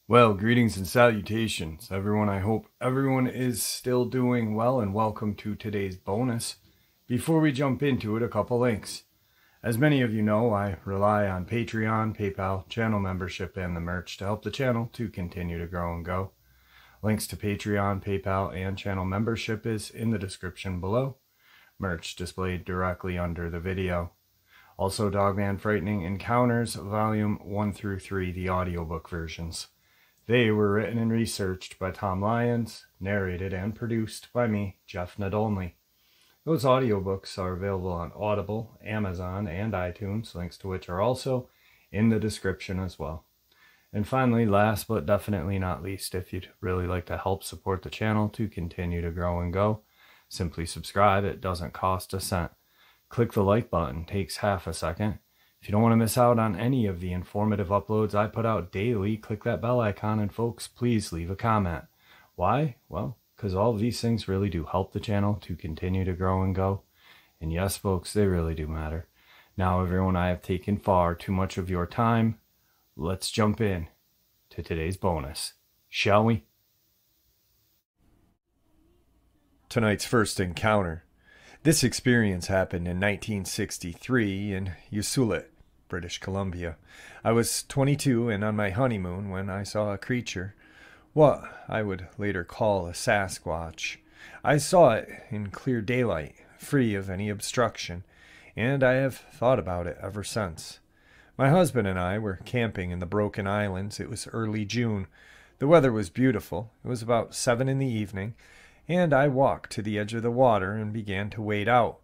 Well, greetings and salutations, everyone. I hope everyone is still doing well, and welcome to today's bonus. Before we jump into it, a couple links. As many of you know, I rely on Patreon, PayPal, channel membership, and the merch to help the channel to continue to grow and go. Links to Patreon, PayPal, and channel membership is in the description below. Merch displayed directly under the video. Also, Dogman Frightening Encounters, Volume 1 through 3, the audiobook versions. They were written and researched by Tom Lyons, narrated and produced by me, Jeff Nadolny. Those audiobooks are available on Audible, Amazon, and iTunes, links to which are also in the description as well. And finally, last but definitely not least, if you'd really like to help support the channel to continue to grow and go, simply subscribe. It doesn't cost a cent. Click the like button, takes half a second. If you don't want to miss out on any of the informative uploads I put out daily, click that bell icon, and folks, please leave a comment. Why? Well, because all of these things really do help the channel to continue to grow and go. And yes, folks, they really do matter. Now, everyone, I have taken far too much of your time. Let's jump in to today's bonus, shall we? Tonight's first encounter. This experience happened in 1963 in Usulit, British Columbia. I was 22 and on my honeymoon when I saw a creature, what I would later call a Sasquatch. I saw it in clear daylight, free of any obstruction, and I have thought about it ever since. My husband and I were camping in the Broken Islands. It was early June. The weather was beautiful. It was about 7 in the evening, and I walked to the edge of the water and began to wade out.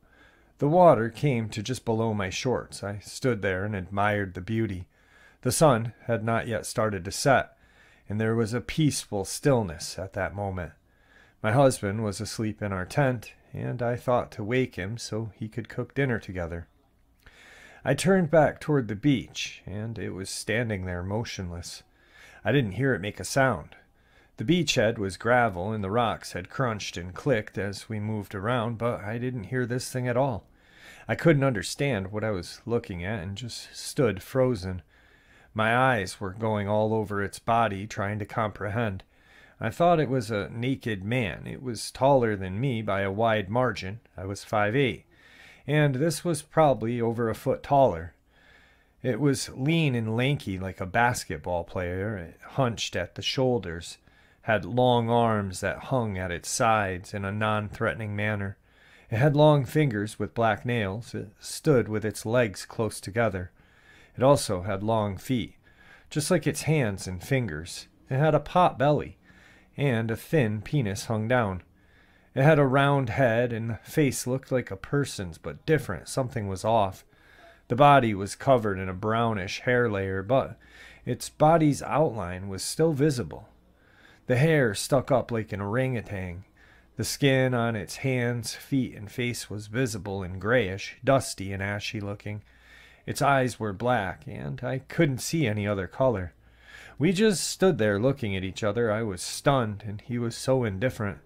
The water came to just below my shorts. I stood there and admired the beauty. The sun had not yet started to set, and there was a peaceful stillness at that moment. My husband was asleep in our tent, and I thought to wake him so he could cook dinner together. I turned back toward the beach, and it was standing there motionless. I didn't hear it make a sound. The beachhead was gravel, and the rocks had crunched and clicked as we moved around, but I didn't hear this thing at all. I couldn't understand what I was looking at and just stood frozen. My eyes were going all over its body, trying to comprehend. I thought it was a naked man. It was taller than me by a wide margin. I was 5'8", and this was probably over a foot taller. It was lean and lanky like a basketball player. It hunched at the shoulders, had long arms that hung at its sides in a non-threatening manner. It had long fingers with black nails. It stood with its legs close together. It also had long feet, just like its hands and fingers. It had a pot belly, and a thin penis hung down. It had a round head, and the face looked like a person's, but different. Something was off. The body was covered in a brownish hair layer, but its body's outline was still visible. The hair stuck up like an orangutan. The skin on its hands, feet, and face was visible and grayish, dusty and ashy looking. Its eyes were black, and I couldn't see any other color. We just stood there looking at each other. I was stunned, and he was so indifferent.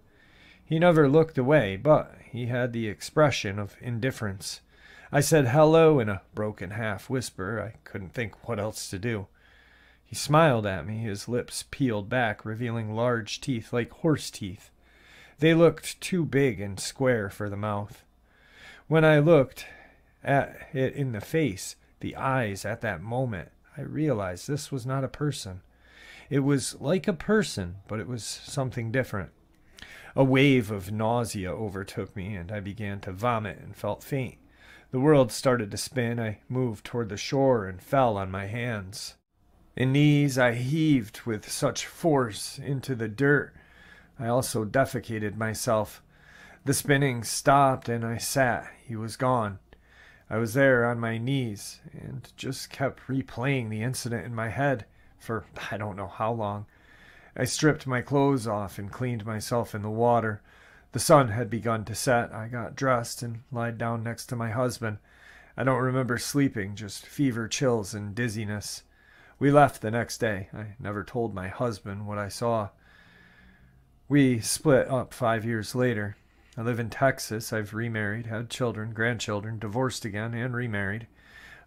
He never looked away, but he had the expression of indifference. I said hello in a broken half-whisper. I couldn't think what else to do. He smiled at me, his lips peeled back, revealing large teeth like horse teeth. They looked too big and square for the mouth. When I looked at it in the face, the eyes, at that moment, I realized this was not a person. It was like a person, but it was something different. A wave of nausea overtook me, and I began to vomit and felt faint. The world started to spin. I moved toward the shore and fell on my hands and knees. I heaved with such force into the dirt. I also defecated myself. The spinning stopped, and I sat. He was gone. I was there on my knees and just kept replaying the incident in my head for I don't know how long. I stripped my clothes off and cleaned myself in the water. The sun had begun to set. I got dressed and lied down next to my husband. I don't remember sleeping, just fever, chills, and dizziness. We left the next day. I never told my husband what I saw. We split up 5 years later. I live in Texas. I've remarried, had children, grandchildren, divorced again, and remarried.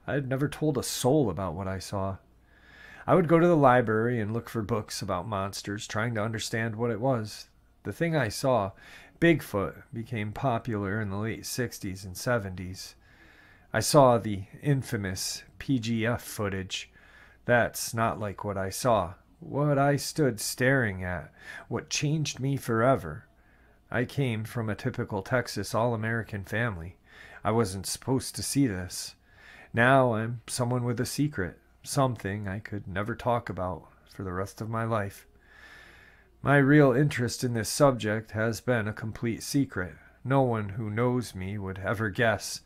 I had never told a soul about what I saw. I would go to the library and look for books about monsters, trying to understand what it was. The thing I saw, Bigfoot, became popular in the late 60s and 70s. I saw the infamous PGF footage. That's not like what I saw. What I stood staring at. What changed me forever. I came from a typical Texas all-American family. I wasn't supposed to see this. Now I'm someone with a secret. Something I could never talk about for the rest of my life. My real interest in this subject has been a complete secret. No one who knows me would ever guess.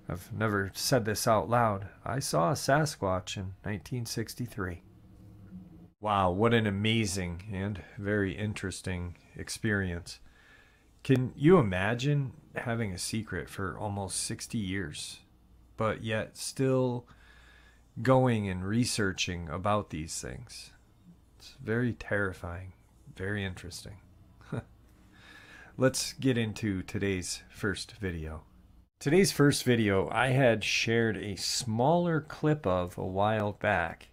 I've never said this out loud. I saw a Sasquatch in 1963. Wow, what an amazing and very interesting experience. Can you imagine having a secret for almost 60 years, but yet still going and researching about these things? It's very terrifying, very interesting. Let's get into today's first video. Today's first video I had shared a smaller clip of a while back,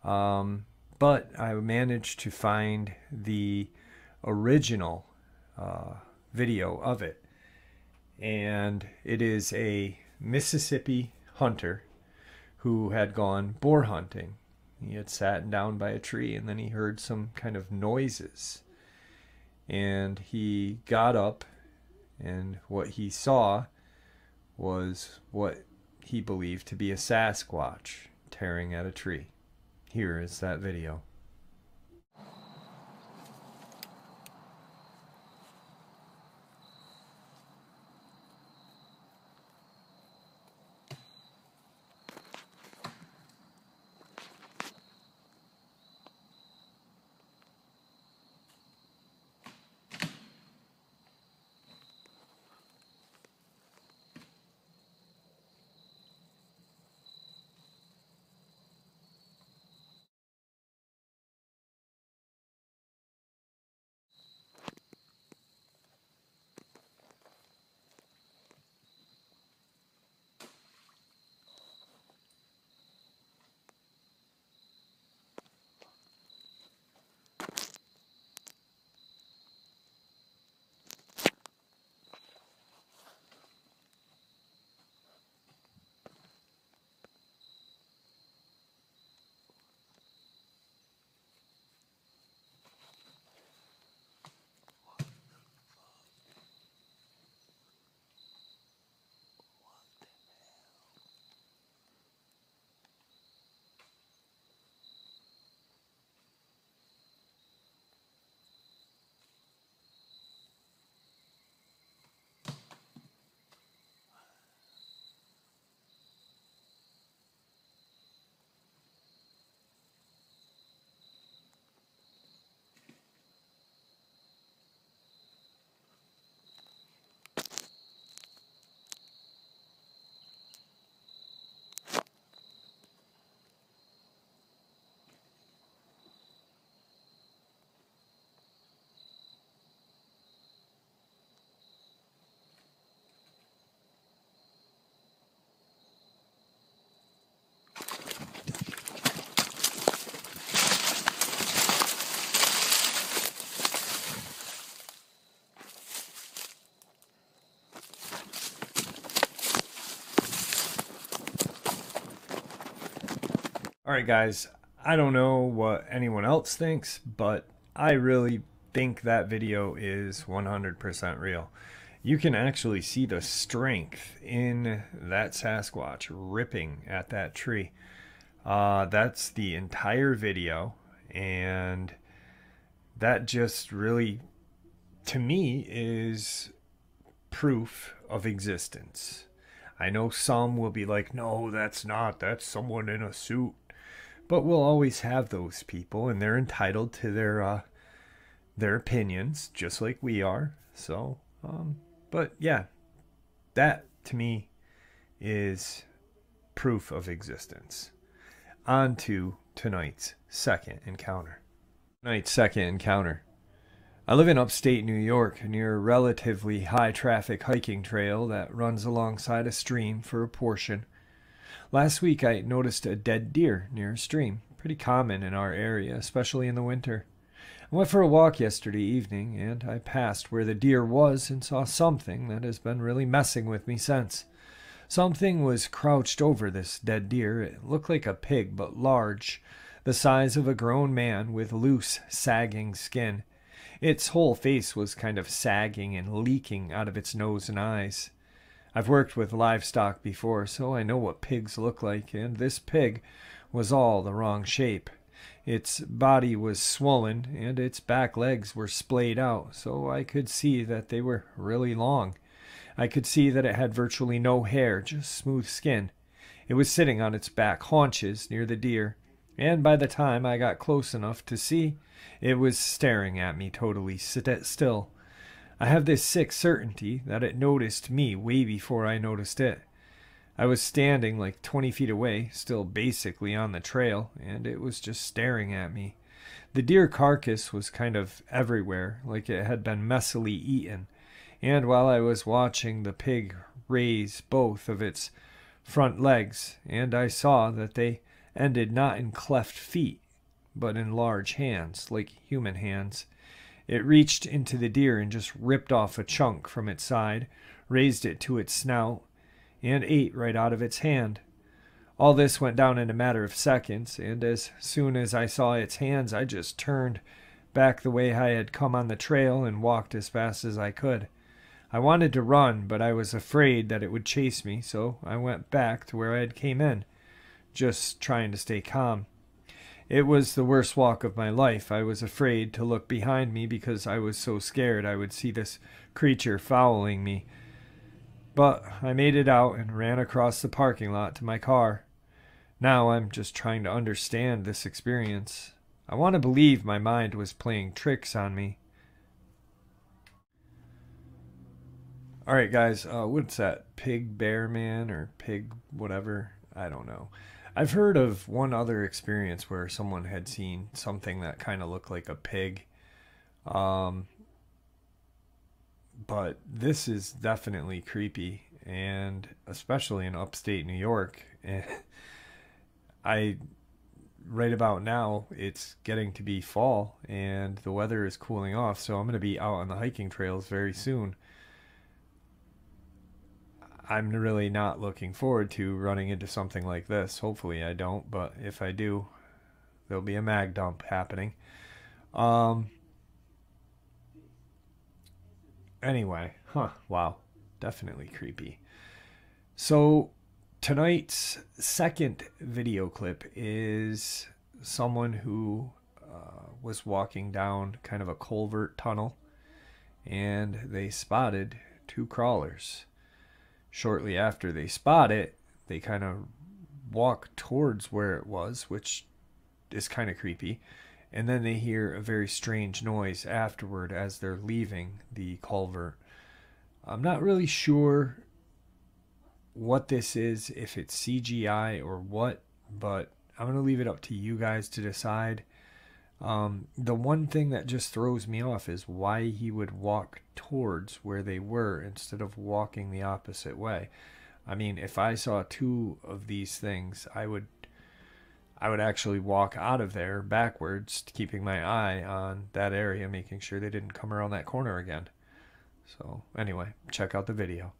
but I managed to find the original video of it, and it is a Mississippi hunter who had gone boar hunting. He had sat down by a tree and then he heard some kind of noises, and he got up, and what he saw was what he believed to be a Sasquatch tearing at a tree. Here is that video. Alright guys, I don't know what anyone else thinks, but I really think that video is 100% real. You can actually see the strength in that Sasquatch ripping at that tree. That's the entire video, and that just really, to me, is proof of existence. I know some will be like, no, that's not, that's someone in a suit. But we'll always have those people, and they're entitled to their opinions, just like we are. So, but yeah, that to me is proof of existence. On to tonight's second encounter. Tonight's second encounter. I live in upstate New York near a relatively high traffic hiking trail that runs alongside a stream for a portion. Last week I noticed a dead deer near a stream, pretty common in our area, especially in the winter. I went for a walk yesterday evening and I passed where the deer was and saw something that has been really messing with me since. Something was crouched over this dead deer. It looked like a pig, but large, the size of a grown man with loose, sagging skin. Its whole face was kind of sagging and leaking out of its nose and eyes. I've worked with livestock before, so I know what pigs look like, and this pig was all the wrong shape. Its body was swollen, and its back legs were splayed out, so I could see that they were really long. I could see that it had virtually no hair, just smooth skin. It was sitting on its back haunches near the deer, and by the time I got close enough to see, it was staring at me totally still. I have this sick certainty that it noticed me way before I noticed it. I was standing like 20 feet away, still basically on the trail, and it was just staring at me. The deer carcass was kind of everywhere, like it had been messily eaten, and while I was watching the pig raise both of its front legs, and I saw that they ended not in cleft feet, but in large hands, like human hands. It reached into the deer and just ripped off a chunk from its side, raised it to its snout, and ate right out of its hand. All this went down in a matter of seconds, and as soon as I saw its hands, I just turned back the way I had come on the trail and walked as fast as I could. I wanted to run, but I was afraid that it would chase me, so I went back to where I had came in, just trying to stay calm. It was the worst walk of my life. I was afraid to look behind me because I was so scared I would see this creature following me. But I made it out and ran across the parking lot to my car. Now I'm just trying to understand this experience. I want to believe my mind was playing tricks on me. Alright guys, what's that? Pig bear man or pig whatever? I don't know. I've heard of one other experience where someone had seen something that kind of looked like a pig. But this is definitely creepy, and especially in upstate New York. Right about now, it's getting to be fall, and the weather is cooling off, so I'm going to be out on the hiking trails very soon. I'm really not looking forward to running into something like this. Hopefully I don't, but if I do, there'll be a mag dump happening. Anyway, wow, definitely creepy. So tonight's second video clip is someone who was walking down kind of a culvert tunnel, and they spotted two crawlers. Shortly after they spot it, they kind of walk towards where it was, which is kind of creepy. And then they hear a very strange noise afterward as they're leaving the culvert. I'm not really sure what this is, if it's CGI or what, but I'm going to leave it up to you guys to decide. The one thing that just throws me off is why he would walk towards where they were instead of walking the opposite way. I mean, if I saw two of these things, I would actually walk out of there backwards, keeping my eye on that area, making sure they didn't come around that corner again. So anyway, check out the video.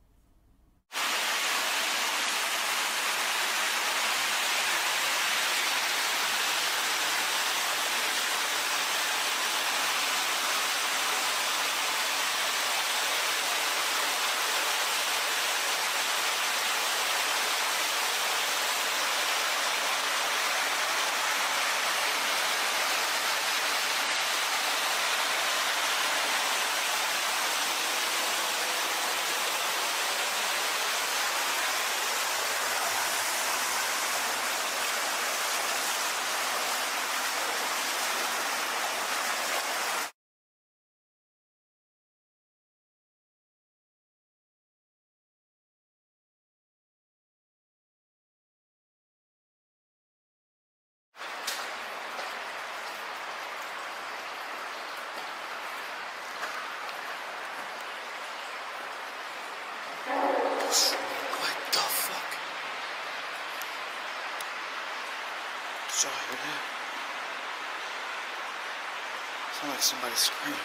Sounds like somebody screamed.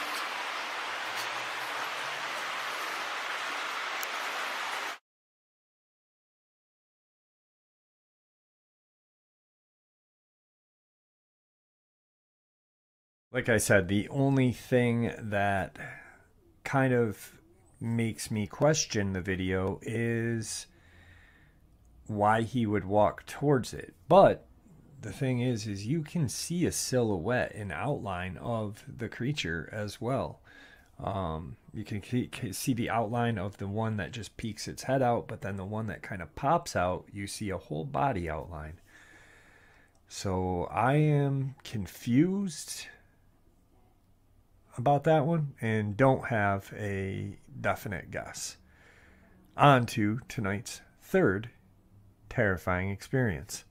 Like I said, the only thing that kind of makes me question the video is why he would walk towards it. But the thing is you can see a silhouette, an outline of the creature as well. You can see the outline of the one that just peeks its head out, but then the one that kind of pops out, you see a whole body outline. So I am confused about that one and don't have a definite guess. On to tonight's third terrifying experience.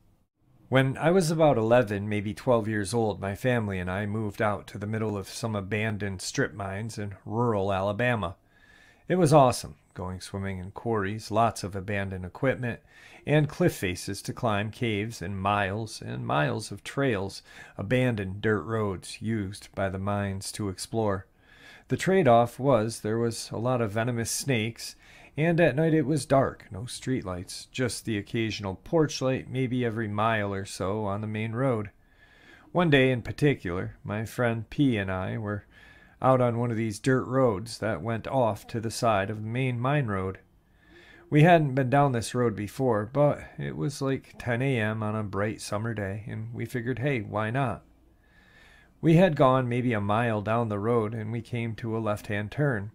When I was about 11, maybe 12 years old, my family and I moved out to the middle of some abandoned strip mines in rural Alabama. It was awesome, going swimming in quarries, lots of abandoned equipment, and cliff faces to climb, caves, and miles of trails, abandoned dirt roads used by the mines to explore. The trade-off was there was a lot of venomous snakes, and at night it was dark, no streetlights, just the occasional porch light maybe every mile or so on the main road. One day in particular, my friend P and I were out on one of these dirt roads that went off to the side of the main mine road. We hadn't been down this road before, but it was like 10 a.m. on a bright summer day, and we figured, hey, why not? We had gone maybe a mile down the road, and we came to a left-hand turn.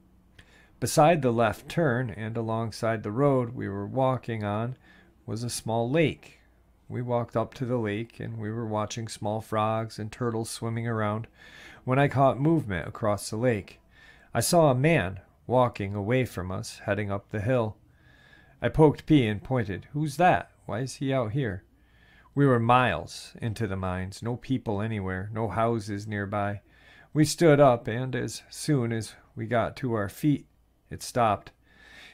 Beside the left turn and alongside the road we were walking on was a small lake. We walked up to the lake, and we were watching small frogs and turtles swimming around when I caught movement across the lake. I saw a man walking away from us, heading up the hill. I poked P and pointed. Who's that? Why is he out here? We were miles into the mines, no people anywhere, no houses nearby. We stood up, and as soon as we got to our feet, it stopped.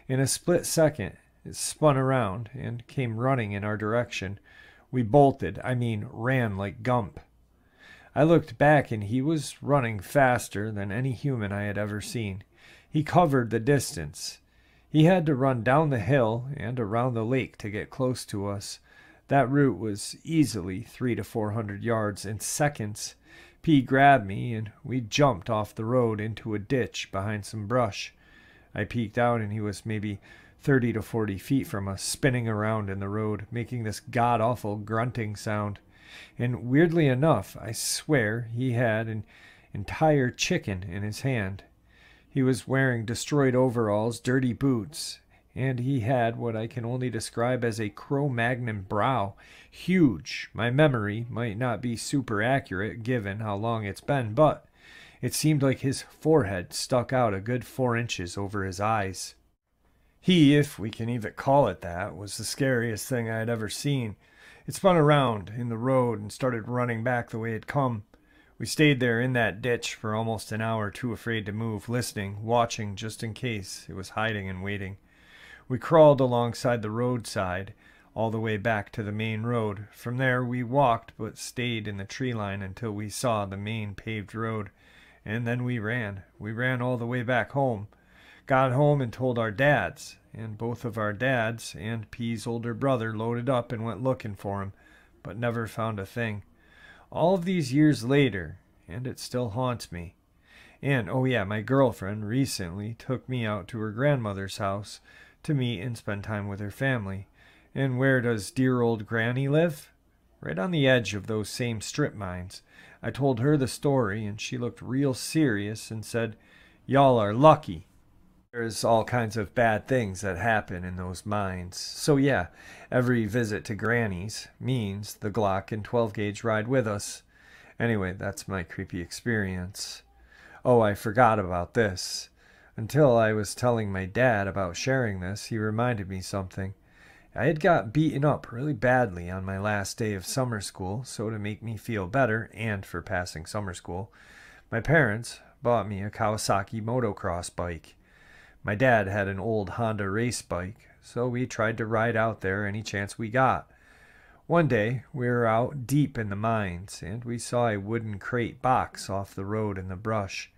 In a split second, it spun around and came running in our direction. We bolted, ran like Gump. I looked back, and he was running faster than any human I had ever seen. He covered the distance. He had to run down the hill and around the lake to get close to us. That route was easily 300 to 400 yards. In seconds, P grabbed me, and we jumped off the road into a ditch behind some brush. I peeked out, and he was maybe 30 to 40 feet from us, spinning around in the road, making this god-awful grunting sound. And weirdly enough, I swear he had an entire chicken in his hand. He was wearing destroyed overalls, dirty boots, and he had what I can only describe as a Cro-Magnon brow. Huge. My memory might not be super accurate given how long it's been, but it seemed like his forehead stuck out a good 4 inches over his eyes. He, if we can even call it that, was the scariest thing I had ever seen. It spun around in the road and started running back the way it come. We stayed there in that ditch for almost an hour, too afraid to move, listening, watching just in case it was hiding and waiting. We crawled alongside the roadside all the way back to the main road. From there we walked but stayed in the tree line until we saw the main paved road. And then we ran. We ran all the way back home. Got home and told our dads. And both of our dads and P's older brother loaded up and went looking for him, but never found a thing. All of these years later, and it still haunts me. And, oh yeah, my girlfriend recently took me out to her grandmother's house to meet and spend time with her family. And where does dear old Granny live? Right on the edge of those same strip mines. I told her the story, and she looked real serious and said, "Y'all are lucky." There's all kinds of bad things that happen in those mines. So yeah, every visit to Granny's means the Glock and 12-gauge ride with us. Anyway, that's my creepy experience. Oh, I forgot about this. Until I was telling my dad about sharing this, he reminded me something. I had got beaten up really badly on my last day of summer school, so to make me feel better, and for passing summer school, my parents bought me a Kawasaki motocross bike. My dad had an old Honda race bike, so we tried to ride out there any chance we got. One day, we were out deep in the mines, and we saw a wooden crate box off the road in the brush.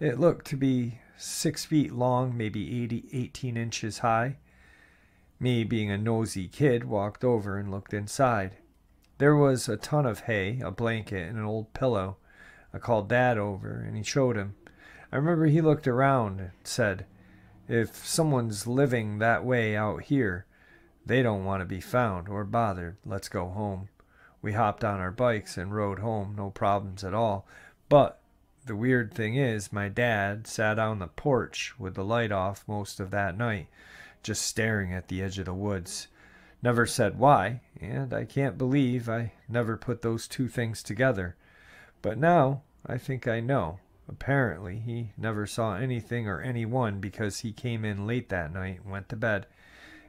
It looked to be 6 feet long, maybe 18 inches high. Me, being a nosy kid, walked over and looked inside. There was a ton of hay, a blanket, and an old pillow. I called Dad over, and he showed him. I remember he looked around and said, "If someone's living that way out here, they don't want to be found or bothered. Let's go home." We hopped on our bikes and rode home, no problems at all. But the weird thing is, my dad sat on the porch with the light off most of that night, just staring at the edge of the woods. Never said why, and I can't believe I never put those two things together. But now I think I know. Apparently, he never saw anything or anyone because he came in late that night, went to bed,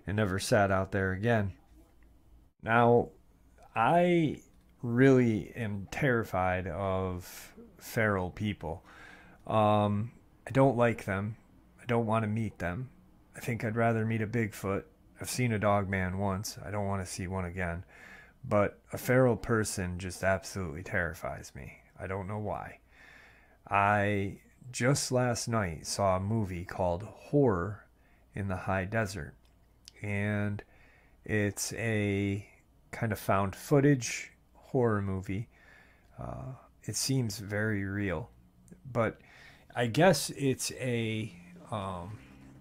and never sat out there again. Now, I really am terrified of feral people. I don't like them. I don't want to meet them. I think I'd rather meet a Bigfoot. I've seen a Dogman once. I don't want to see one again. But a feral person just absolutely terrifies me. I don't know why. I just last night saw a movie called Horror in the High Desert. And it's a kind of found footage horror movie. It seems very real. But I guess it's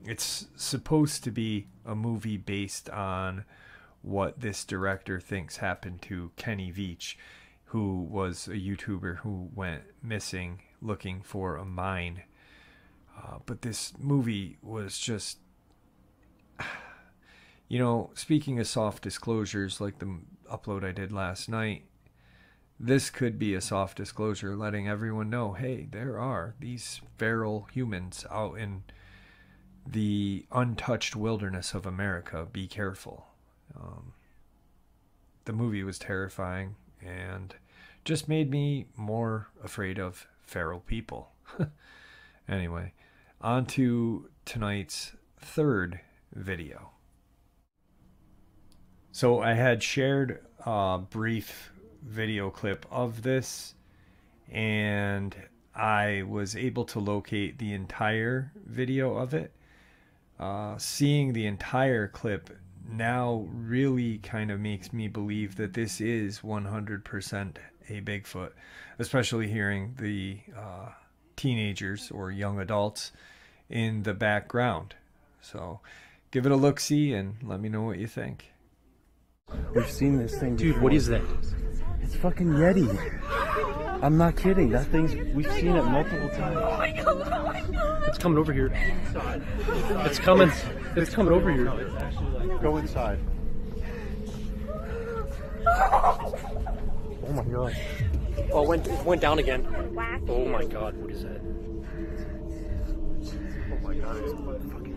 it's supposed to be a movie based on what this director thinks happened to Kenny Veach, who was a YouTuber who went missing looking for a mine. But this movie was just, you know, speaking of soft disclosures like the upload I did last night, this could be a soft disclosure letting everyone know, hey, there are these feral humans out in the untouched wilderness of America. Be careful. The movie was terrifying and just made me more afraid of feral people. Anyway, on to tonight's third video. So I had shared a brief video clip of this, and I was able to locate the entire video of it. Seeing the entire clip now really kind of makes me believe that this is 100% a Bigfoot, especially hearing the teenagers or young adults in the background. So give it a look-see and let me know what you think. We've seen this thing before. Dude, what is that? It's fucking Yeti. I'm not kidding. That thing's, we've seen it multiple times. Oh my god, oh my god. It's coming over here. It's coming. It's coming over here. Go inside. Oh my god. Oh, it went down again. Oh my god, what is that? Oh my god, it's fucking...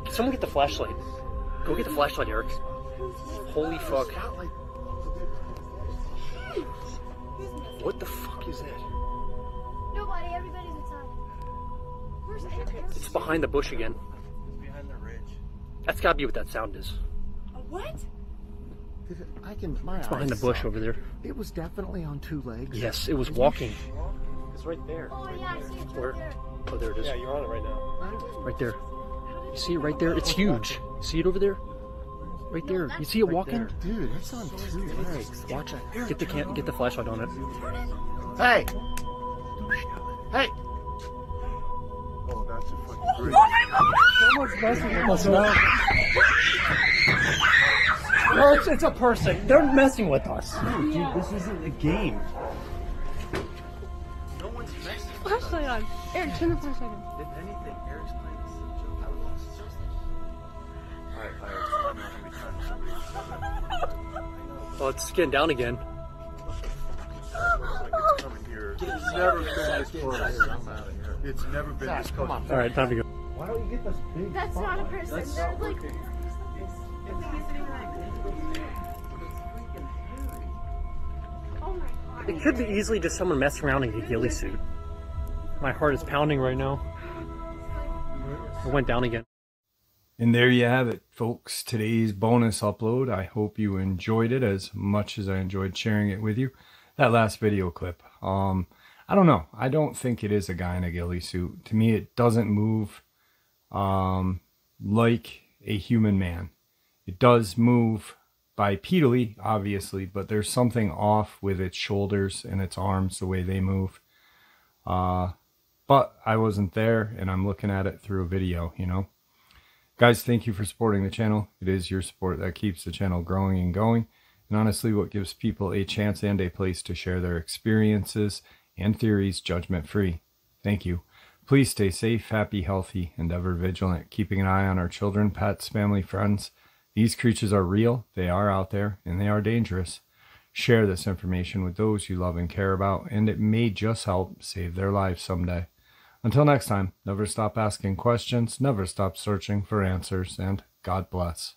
Can someone get the flashlight? Go get the flashlight, Eric. Holy fuck. What the fuck is that? Nobody, everybody's inside. Where's it? It's behind the bush again. It's behind the ridge. That's gotta be what that sound is. A what? It's behind the bush over there. It was definitely on two legs. Yes, it was walking. It's right there. Oh yeah, I see it Where? right there. Oh, there it is. Yeah, you're on it right now. Right there. You see it right there? It's huge. See it over there? Right there. You see it walking? Dude, it's on two legs. Watch it. Get the flashlight on it. Hey! Hey! Oh, that's a fucking great. Someone's messing with us now. No, it's a person. They're messing with us. Dude, this isn't a game. No one's messing. Flashlight on. Eric, turn the flashlight on. If anything, Eric's playing some joke. Alright, I'm not gonna be trying to Oh, it's getting down again. It's coming here. It's never been this close. It's never been this close. All right, time to go. Why don't you get this big? That's not a person. They're like. Oh my god. It could be easily just someone messing around in a ghillie suit. My heart is pounding right now. It went down again. And there you have it, folks. Today's bonus upload. I hope you enjoyed it as much as I enjoyed sharing it with you. That last video clip. I don't know. I don't think it is a guy in a ghillie suit. To me, it doesn't move like a human man. It does move bipedally, obviously, but there's something off with its shoulders and its arms, the way they move. But I wasn't there, and I'm looking at it through a video, you know. Guys, thank you for supporting the channel. It is your support that keeps the channel growing and going, and honestly what gives people a chance and a place to share their experiences and theories judgment-free. Thank you. Please stay safe, happy, healthy, and ever vigilant, keeping an eye on our children, pets, family, friends. These creatures are real, they are out there, and they are dangerous. Share this information with those you love and care about, and it may just help save their lives someday. Until next time, never stop asking questions, never stop searching for answers, and God bless.